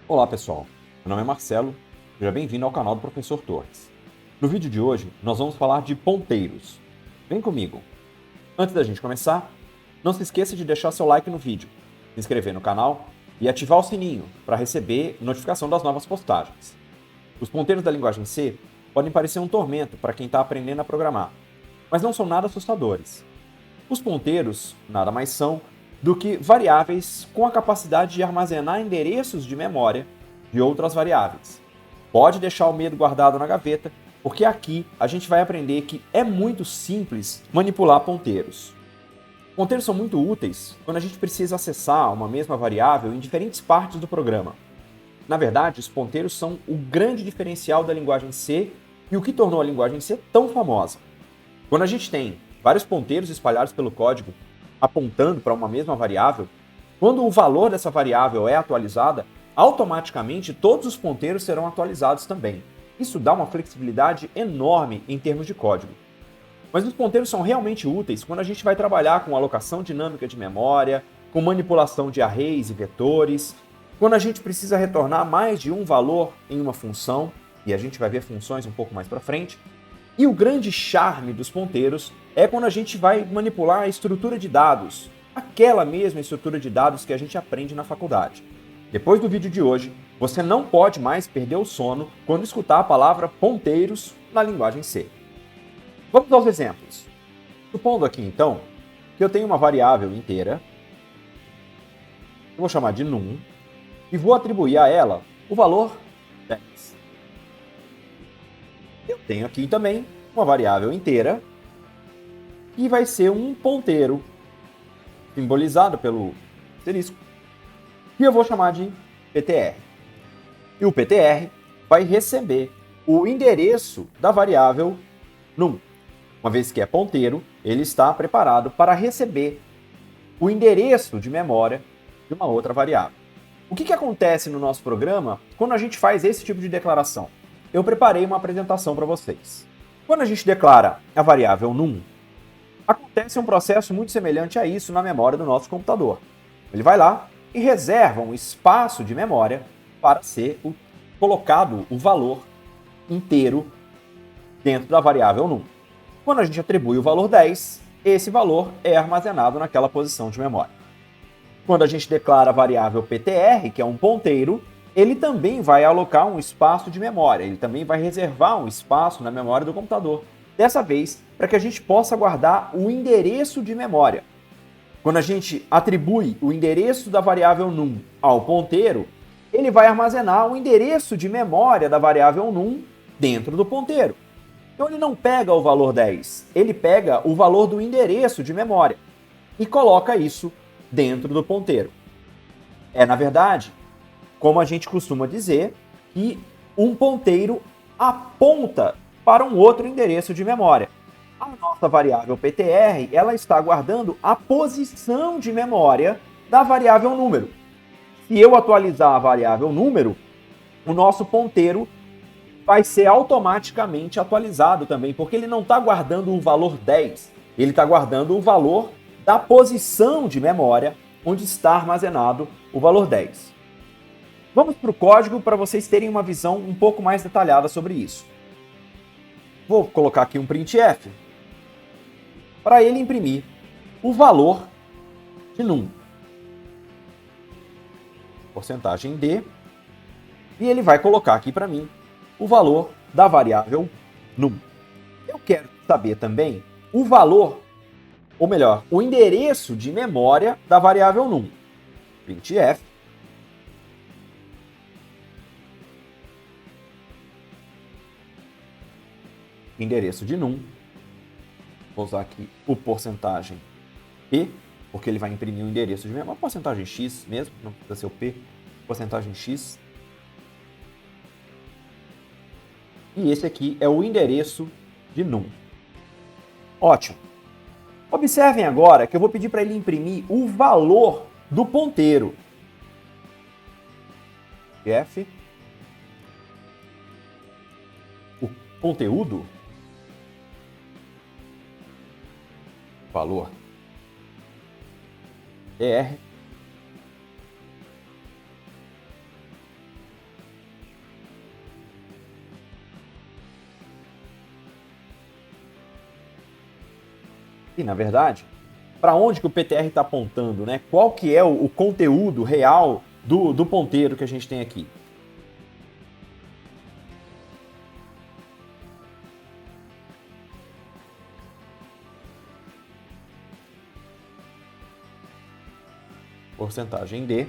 Olá pessoal, meu nome é Marcelo, seja bem-vindo ao canal do Professor Torres. No vídeo de hoje nós vamos falar de ponteiros. Vem comigo! Antes da gente começar, não se esqueça de deixar seu like no vídeo, se inscrever no canal e ativar o sininho para receber notificação das novas postagens. Os ponteiros da linguagem C podem parecer um tormento para quem está aprendendo a programar, mas não são nada assustadores. Os ponteiros nada mais são do que variáveis com a capacidade de armazenar endereços de memória de outras variáveis. Pode deixar o medo guardado na gaveta, porque aqui a gente vai aprender que é muito simples manipular ponteiros. Ponteiros são muito úteis quando a gente precisa acessar uma mesma variável em diferentes partes do programa. Na verdade, os ponteiros são o grande diferencial da linguagem C e o que tornou a linguagem C tão famosa. Quando a gente tem vários ponteiros espalhados pelo código apontando para uma mesma variável, quando o valor dessa variável é atualizada, automaticamente todos os ponteiros serão atualizados também. Isso dá uma flexibilidade enorme em termos de código. Mas os ponteiros são realmente úteis quando a gente vai trabalhar com alocação dinâmica de memória, com manipulação de arrays e vetores, quando a gente precisa retornar mais de um valor em uma função, e a gente vai ver funções um pouco mais para frente. E o grande charme dos ponteiros é quando a gente vai manipular a estrutura de dados, aquela mesma estrutura de dados que a gente aprende na faculdade. Depois do vídeo de hoje, você não pode mais perder o sono quando escutar a palavra ponteiros na linguagem C. Vamos aos exemplos. Supondo aqui, então, que eu tenho uma variável inteira, eu vou chamar de num, e vou atribuir a ela o valor 10. Eu tenho aqui também uma variável inteira que vai ser um ponteiro simbolizado pelo asterisco que eu vou chamar de PTR. E o PTR vai receber o endereço da variável num. Uma vez que é ponteiro, ele está preparado para receber o endereço de memória de uma outra variável. O que acontece no nosso programa quando a gente faz esse tipo de declaração? Eu preparei uma apresentação para vocês. Quando a gente declara a variável num, acontece um processo muito semelhante a isso na memória do nosso computador. Ele vai lá e reserva um espaço de memória para ser colocado o valor inteiro dentro da variável num. Quando a gente atribui o valor 10, esse valor é armazenado naquela posição de memória. Quando a gente declara a variável PTR, que é um ponteiro, ele também vai alocar um espaço de memória, ele também vai reservar um espaço na memória do computador. Dessa vez, para que a gente possa guardar o endereço de memória. Quando a gente atribui o endereço da variável num ao ponteiro, ele vai armazenar o endereço de memória da variável num dentro do ponteiro. Então ele não pega o valor 10, ele pega o valor do endereço de memória e coloca isso dentro do ponteiro. É, na verdade, como a gente costuma dizer, que um ponteiro aponta para um outro endereço de memória. A nossa variável PTR, ela está guardando a posição de memória da variável número. Se eu atualizar a variável número, o nosso ponteiro vai ser automaticamente atualizado também, porque ele não está guardando o valor 10, ele está guardando o valor da posição de memória onde está armazenado o valor 10. Vamos para o código para vocês terem uma visão um pouco mais detalhada sobre isso. Vou colocar aqui um printf para ele imprimir o valor de num. Porcentagem D. E ele vai colocar aqui para mim o valor da variável num. Eu quero saber também o valor, ou melhor, o endereço de memória da variável num. Printf. Endereço de num. Vou usar aqui o porcentagem P, porque ele vai imprimir o endereço de memória. Porcentagem X mesmo, não precisa ser o P. Porcentagem X. E esse aqui é o endereço de num. Ótimo. Observem agora que eu vou pedir para ele imprimir o valor do ponteiro. F. O conteúdo. Valor. TR. E, na verdade, para onde que o PTR está apontando, né? Qual que é o conteúdo real do ponteiro que a gente tem aqui? Porcentagem D.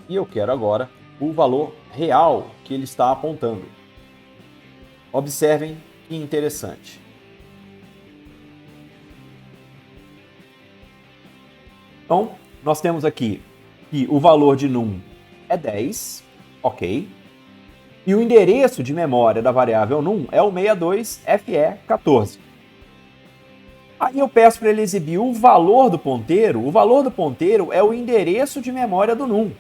E eu quero agora o valor real que ele está apontando. Observem que interessante. Então, nós temos aqui que o valor de num é 10, ok. E o endereço de memória da variável num é o 62FE14. Aí eu peço para ele exibir o valor do ponteiro. O valor do ponteiro é o endereço de memória do num.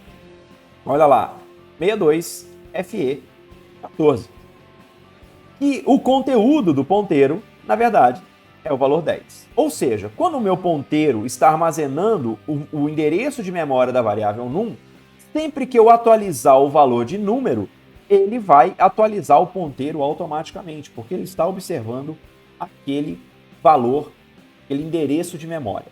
Olha lá, 62FE14. E o conteúdo do ponteiro, na verdade, é o valor 10. Ou seja, quando o meu ponteiro está armazenando o endereço de memória da variável num, sempre que eu atualizar o valor de número, ele vai atualizar o ponteiro automaticamente, porque ele está observando aquele valor, aquele endereço de memória.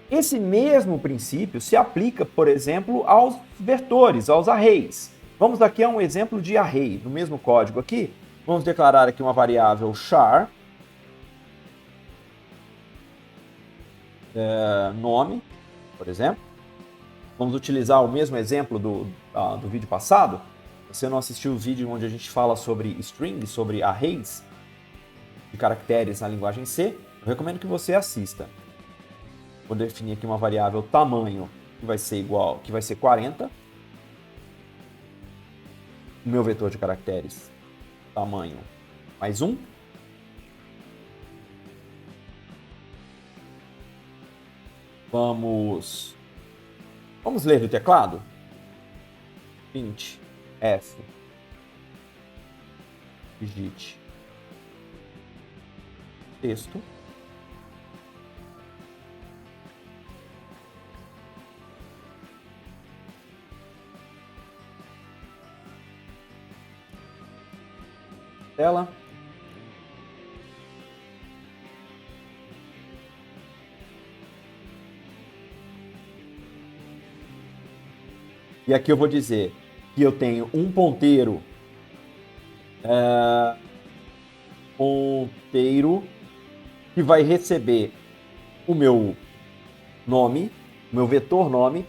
Esse mesmo princípio se aplica, por exemplo, aos vetores, aos arrays. Vamos aqui a um exemplo de array, no mesmo código aqui. Vamos declarar aqui uma variável char, nome, por exemplo. Vamos utilizar o mesmo exemplo do vídeo passado. Se você não assistiu o vídeo onde a gente fala sobre strings, sobre arrays de caracteres na linguagem C, eu recomendo que você assista. Vou definir aqui uma variável tamanho que vai ser igual, que vai ser 40. O meu vetor de caracteres tamanho mais 1. Vamos ler do teclado? Print F digite texto. Tela. E aqui eu vou dizer que eu tenho um ponteiro que vai receber o meu nome, o meu vetor nome.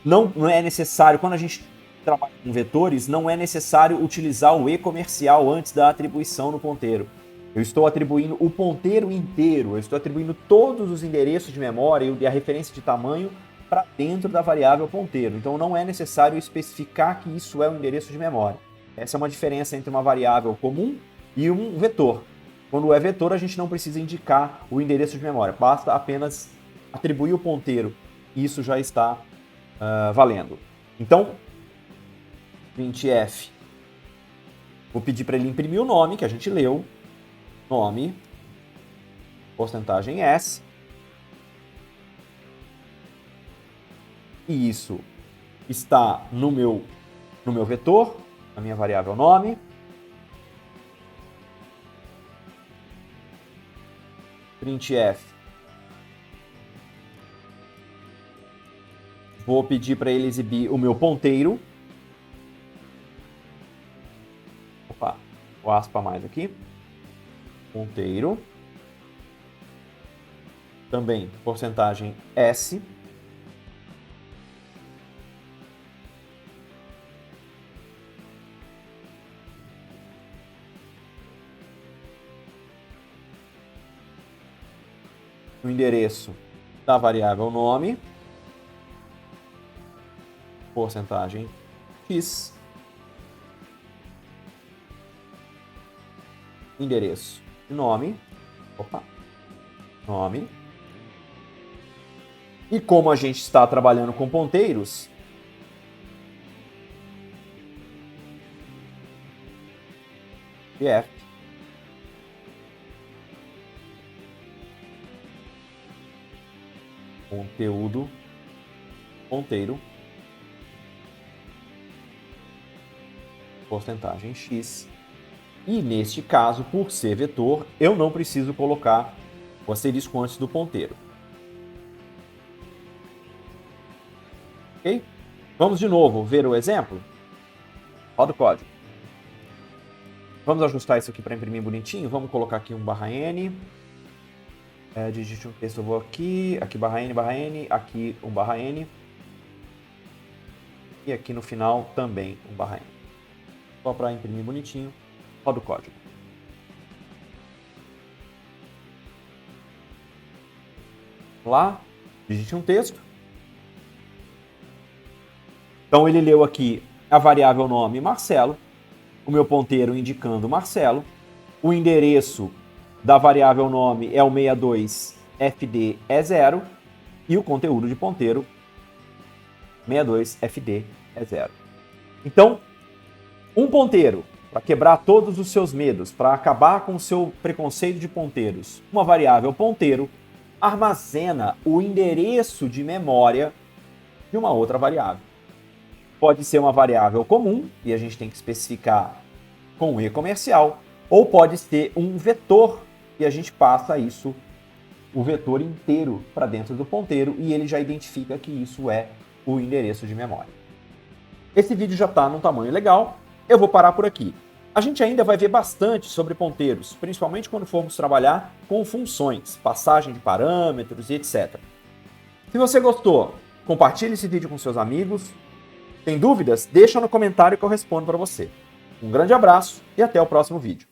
Não é necessário, quando a gente trabalha com vetores, não é necessário utilizar o e-comercial antes da atribuição no ponteiro. Eu estou atribuindo o ponteiro inteiro, eu estou atribuindo todos os endereços de memória e a referência de tamanho para dentro da variável ponteiro. Então não é necessário especificar que isso é um endereço de memória. Essa é uma diferença entre uma variável comum e um vetor. Quando é vetor, a gente não precisa indicar o endereço de memória, basta apenas atribuir o ponteiro e isso já está valendo. Então, printf, vou pedir para ele imprimir o nome que a gente leu, nome, porcentagem S, e isso está no meu vetor, na minha variável nome. Printf, vou pedir para ele exibir o meu ponteiro. Opa, o aspa mais aqui. Ponteiro. Também porcentagem S. O endereço da variável nome. Porcentagem X. Endereço de nome. Opa. Nome. E como a gente está trabalhando com ponteiros, F conteúdo ponteiro porcentagem X. E neste caso, por ser vetor, eu não preciso colocar o asterisco antes do ponteiro. Ok? Vamos de novo ver o exemplo? Roda o código. Vamos ajustar isso aqui para imprimir bonitinho. Vamos colocar aqui um /n. Digite um texto, eu vou aqui /n, aqui um /n. E aqui no final também um /n. Só para imprimir bonitinho. Roda o código. Lá, digite um texto. Então ele leu aqui a variável nome Marcelo, o meu ponteiro indicando Marcelo, o endereço da variável nome é o 62FD é 0 e o conteúdo de ponteiro 62FD é 0. Então, um ponteiro, para quebrar todos os seus medos, para acabar com o seu preconceito de ponteiros, uma variável ponteiro armazena o endereço de memória de uma outra variável. Pode ser uma variável comum, e a gente tem que especificar com um E comercial, ou pode ser um vetor, e a gente passa isso, o vetor inteiro, para dentro do ponteiro, e ele já identifica que isso é o endereço de memória. Esse vídeo já está num tamanho legal, eu vou parar por aqui. A gente ainda vai ver bastante sobre ponteiros, principalmente quando formos trabalhar com funções, passagem de parâmetros e etc. Se você gostou, compartilhe esse vídeo com seus amigos. Tem dúvidas? Deixa no comentário que eu respondo para você. Um grande abraço e até o próximo vídeo.